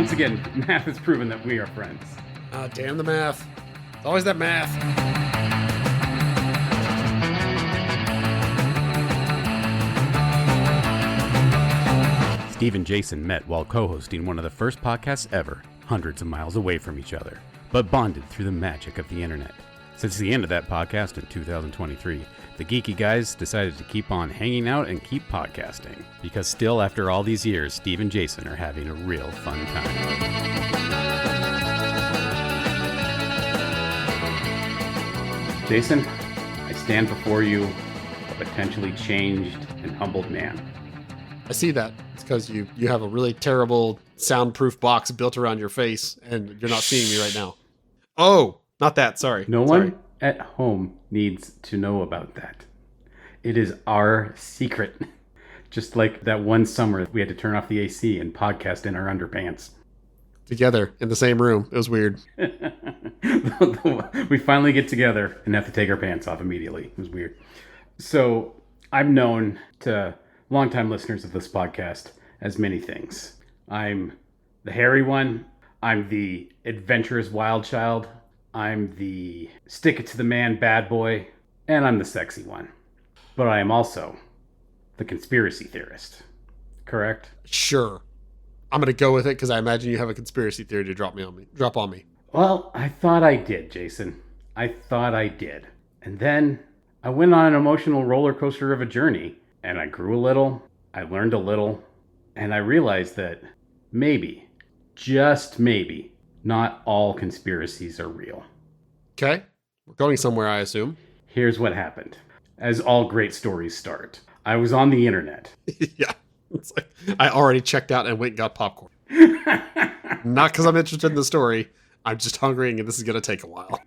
once again, math has proven that we are friends. Ah, damn the math. It's always that math. Steve and Jason met while co-hosting one of the first podcasts ever, hundreds of miles away from each other, but bonded through the magic of the internet. Since the end of that podcast in 2023, the geeky guys decided to keep on hanging out and keep podcasting, because still after all these years, Steve and Jason are having a real fun time. Jason, I stand before you, a potentially changed and humbled man. I see that. It's because you have a really terrible soundproof box built around your face, and you're not seeing me right now. Oh, not that. Sorry. No one at home needs to know about that. It is our secret. Just like that one summer we had to turn off the AC and podcast in our underpants. Together in the same room. It was weird. We finally get together and have to take our pants off immediately. It was weird. So I'm known to longtime listeners of this podcast as many things. I'm the hairy one. I'm the adventurous wild child. I'm the stick it to the man bad boy. And I'm the sexy one. But I am also the conspiracy theorist. Correct? Sure. I'm going to go with it because I imagine you have a conspiracy theory to drop on me. Well, I thought I did, Jason. I thought I did. And then I went on an emotional roller coaster of a journey. And I grew a little, I learned a little, and I realized that maybe, just maybe, not all conspiracies are real. Okay. We're going somewhere, I assume. Here's what happened. As all great stories start. I was on the internet. Yeah. It's like I already checked out and went and got popcorn. Not because I'm interested in the story. I'm just hungry and this is going to take a while.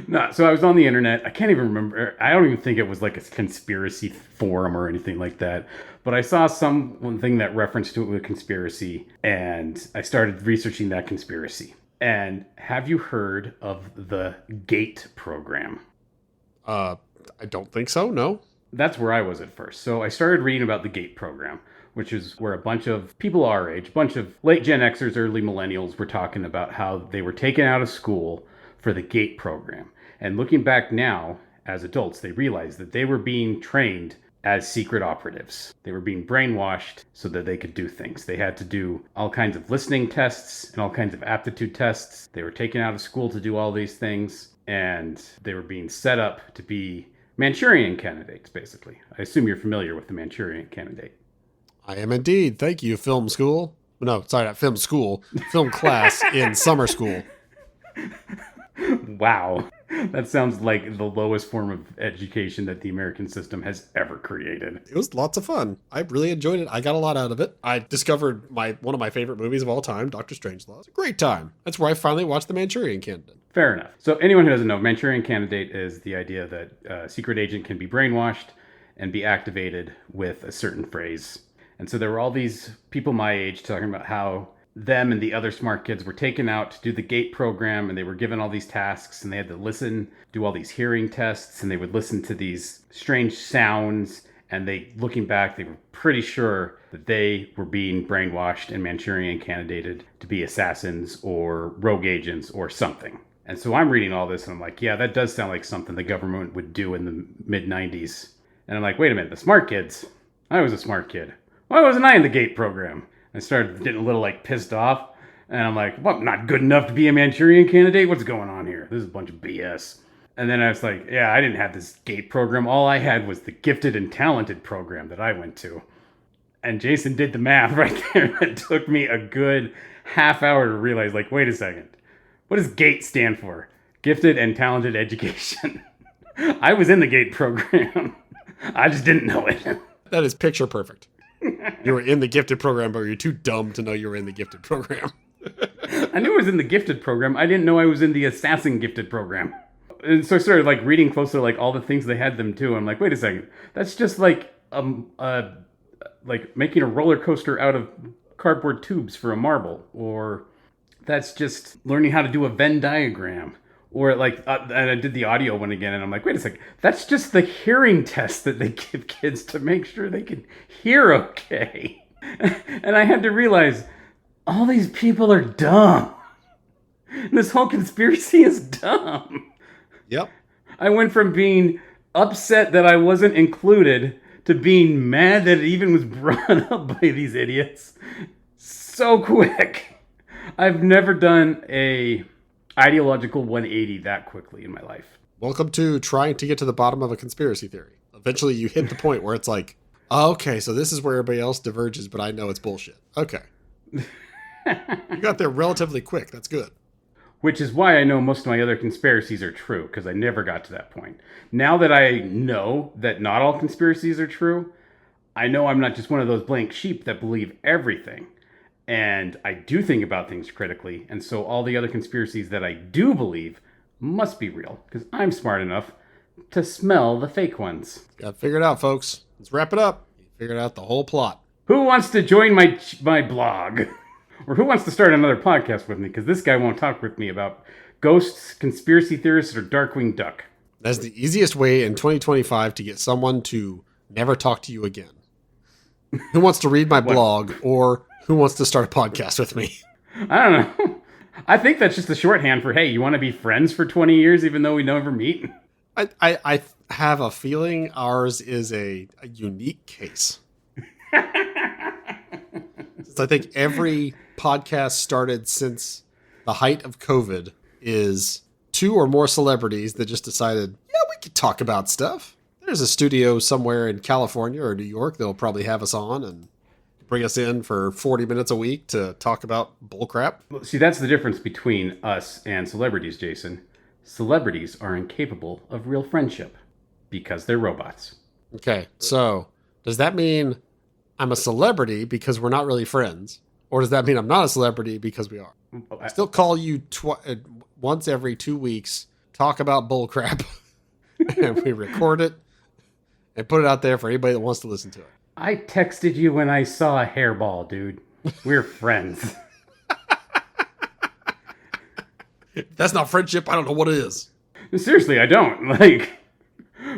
No, so I was on the internet. I can't even remember. I don't even think it was like a conspiracy forum or anything like that. But I saw one thing that referenced to it with a conspiracy, and I started researching that conspiracy. And have you heard of the GATE program? I don't think so, no. That's where I was at first. So I started reading about the GATE program, which is where a bunch of people our age, a bunch of late Gen Xers, early millennials were talking about how they were taken out of school for the GATE program. And looking back now, as adults, they realized that they were being trained as secret operatives. They were being brainwashed so that they could do things. They had to do all kinds of listening tests and all kinds of aptitude tests. They were taken out of school to do all these things, and they were being set up to be Manchurian candidates, basically. I assume you're familiar with the Manchurian Candidate. I am indeed. Thank you, film school. No, sorry, not film school. Film class in summer school. Wow. That sounds like the lowest form of education that the American system has ever created. It was lots of fun. I really enjoyed it. I got a lot out of it. I discovered one of my favorite movies of all time, Dr. Strangelove. It's a great time. That's where I finally watched The Manchurian Candidate. Fair enough. So anyone who doesn't know, Manchurian Candidate is the idea that a secret agent can be brainwashed and be activated with a certain phrase. And so there were all these people my age talking about how them and the other smart kids were taken out to do the GATE program, and they were given all these tasks, and they had to listen, do all these hearing tests, and they would listen to these strange sounds, and looking back, they were pretty sure that they were being brainwashed and Manchurian candidated to be assassins or rogue agents or something. And so I'm reading all this, and I'm like, yeah, that does sound like something the government would do in the mid-90s. And I'm like, wait a minute, the smart kids? I was a smart kid. Why wasn't I in the GATE program? I started getting a little pissed off, and I'm like, well, I'm not good enough to be a Manchurian candidate? What's going on here? This is a bunch of BS. And then I was like, yeah, I didn't have this GATE program. All I had was the gifted and talented program that I went to. And Jason did the math right there. It took me a good half hour to realize, wait a second. What does GATE stand for? Gifted and Talented Education. I was in the GATE program. I just didn't know it. That is picture perfect. You were in the gifted program, but you're too dumb to know you were in the gifted program. I knew I was in the gifted program. I didn't know I was in the assassin gifted program. And so I started reading closer all the things they had them do. I'm like, wait a second. That's just making a roller coaster out of cardboard tubes for a marble. Or that's just learning how to do a Venn diagram. Or and I did the audio one again, and I'm like, wait a second, that's just the hearing test that they give kids to make sure they can hear okay. And I had to realize all these people are dumb. This whole conspiracy is dumb. Yep. I went from being upset that I wasn't included to being mad that it even was brought up by these idiots so quick. I've never done a ideological 180 that quickly in my life. Welcome to trying to get to the bottom of a conspiracy theory. Eventually you hit the point where it's like, oh, okay, so this is where everybody else diverges, but I know it's bullshit. Okay. You got there relatively quick. That's good. Which is why I know most of my other conspiracies are true, because I never got to that point. Now that I know that not all conspiracies are true, I know I'm not just one of those blank sheep that believe everything. And I do think about things critically, and so all the other conspiracies that I do believe must be real, because I'm smart enough to smell the fake ones. Got figured out, folks. Let's wrap it up. You figured out the whole plot. Who wants to join my blog? Or who wants to start another podcast with me? Because this guy won't talk with me about ghosts, conspiracy theorists, or Darkwing Duck. That's the easiest way in 2025 to get someone to never talk to you again. Who wants to read my blog, or who wants to start a podcast with me? I don't know. I think that's just a shorthand for, hey, you want to be friends for 20 years even though we never meet? I have a feeling ours is a unique case. I think every podcast started since the height of COVID is 2 or more celebrities that just decided, yeah, we could talk about stuff. There's a studio somewhere in California or New York that'll probably have us on and bring us in for 40 minutes a week to talk about bullcrap. See, that's the difference between us and celebrities, Jason. Celebrities are incapable of real friendship because they're robots. Okay, so does that mean I'm a celebrity because we're not really friends? Or does that mean I'm not a celebrity because we are? I still call you once every 2 weeks, talk about bullcrap, and we record it and put it out there for anybody that wants to listen to it. I texted you when I saw a hairball, dude. We're friends. If that's not friendship, I don't know what it is. Seriously, I don't. Like,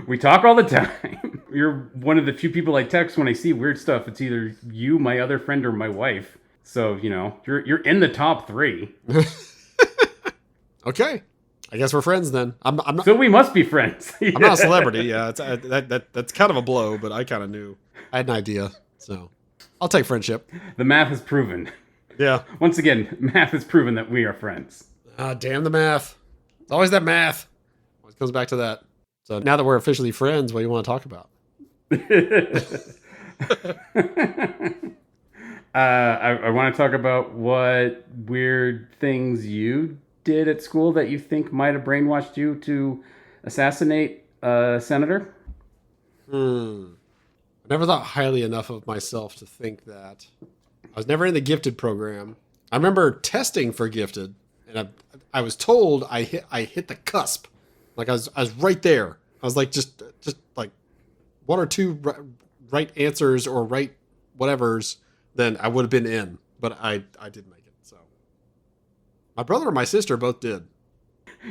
we talk all the time. You're one of the few people I text when I see weird stuff. It's either you, my other friend, or my wife. So, you know, you're in the top 3. Okay. I guess we're friends then. I'm not, so we must be friends. I'm not a celebrity. Yeah, that's kind of a blow, but I kind of knew. I had an idea. So I'll take friendship. The math is proven. Yeah. Once again, math has proven that we are friends. Damn the math. It's always that math. Always comes back to that. So now that we're officially friends, what do you want to talk about? I want to talk about what weird things you did at school that you think might have brainwashed you to assassinate a senator. I never thought highly enough of myself to think that. I was never in the gifted program. I remember testing for gifted, and I was told I hit the cusp. Like I was right there. I was like just like 1 or 2 right answers or right whatevers, then I would have been in. But I didn't make it. So my brother and my sister both did.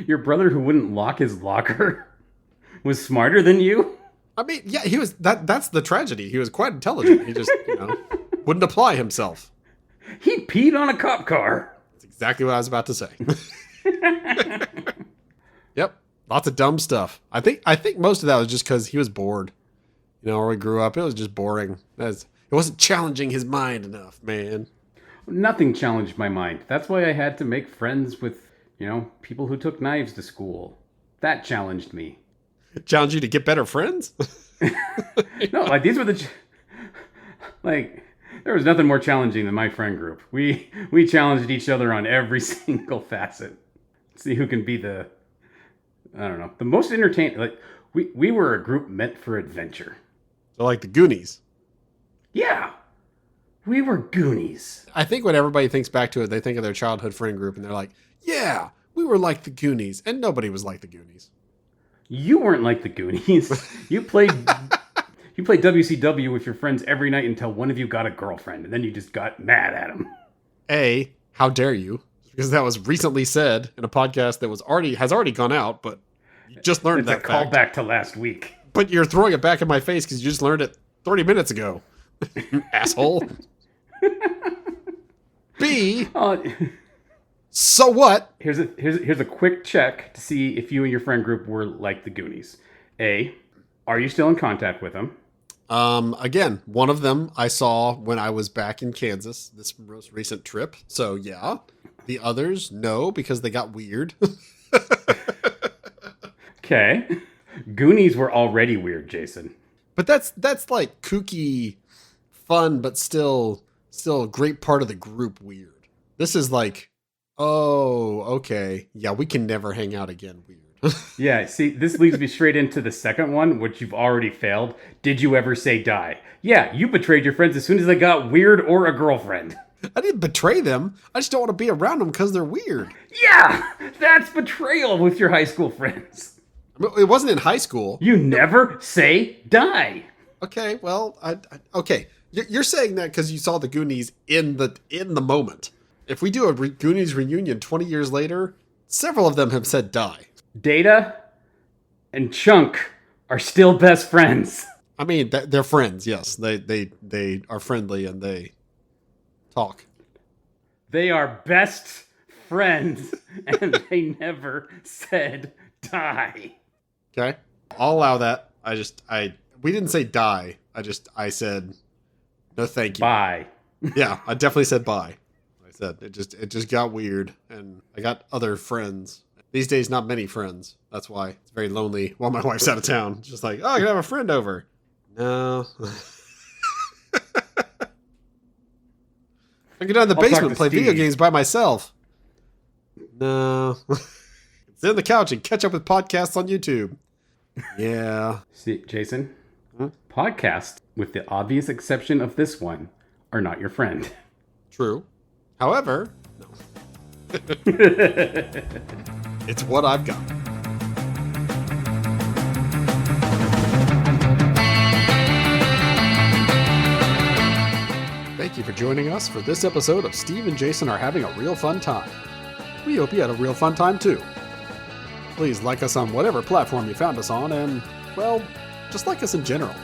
Your brother, who wouldn't lock his locker, was smarter than you? I mean, yeah, he was. That's the tragedy. He was quite intelligent. He just, wouldn't apply himself. He peed on a cop car. That's exactly what I was about to say. Yep, lots of dumb stuff. I think most of that was just because he was bored. Where we grew up, it was just boring. It wasn't challenging his mind enough, man. Nothing challenged my mind. That's why I had to make friends with, people who took knives to school. That challenged me. Challenge you to get better friends? No, like these were there was nothing more challenging than my friend group. We challenged each other on every single facet. See who can be the most entertaining. Like we were a group meant for adventure. So like the Goonies. Yeah. We were Goonies. I think when everybody thinks back to it, they think of their childhood friend group and they're like, yeah, we were like the Goonies. And nobody was like the Goonies. You weren't like the Goonies. You played WCW with your friends every night until one of you got a girlfriend, and then you just got mad at them. How dare you? Because that was recently said in a podcast that has already gone out, but you just learned that fact. It's a callback to last week. But you're throwing it back in my face because you just learned it 30 minutes ago. Asshole. B, Uh, so what? here's a quick check to see if you and your friend group were like the Goonies. A, are you still in contact with them? Again, one of them I saw when I was back in Kansas, this most recent trip. So yeah. The others, no, because they got weird. Okay. Goonies were already weird, Jason. But that's like kooky, fun, but still a great part of the group weird. This is like, oh, okay. Yeah, we can never hang out again weird. Yeah, see, this leads me straight into the second one, which you've already failed. Did you ever say die? Yeah, you betrayed your friends as soon as they got weird or a girlfriend. I didn't betray them. I just don't want to be around them because they're weird. Yeah, that's betrayal with your high school friends. It wasn't in high school. You never say die. Okay, well, okay. You're saying that because you saw the Goonies in the moment. If we do a Goonies reunion 20 years later, several of them have said die. Data and Chunk are still best friends. I mean, they're friends. Yes, they are friendly and they talk. They are best friends, and they never said die. Okay, I'll allow that. We didn't say die. I said no, thank you. Bye. Yeah, I definitely said bye. I said it just got weird, and I got other friends. These days, not many friends. That's why it's very lonely while my wife's out of town. It's just like, oh, I can have a friend over. No. I go down to the basement and play video games by myself. No. Sit on the couch and catch up with podcasts on YouTube. Yeah. See, Jason, podcasts, with the obvious exception of this one, are not your friend. True. However, no. It's what I've got. Thank you for joining us for this episode of Steve and Jason Are Having a Real Fun Time. We hope you had a real fun time too. Please like us on whatever platform you found us on, and, well, just like us in general.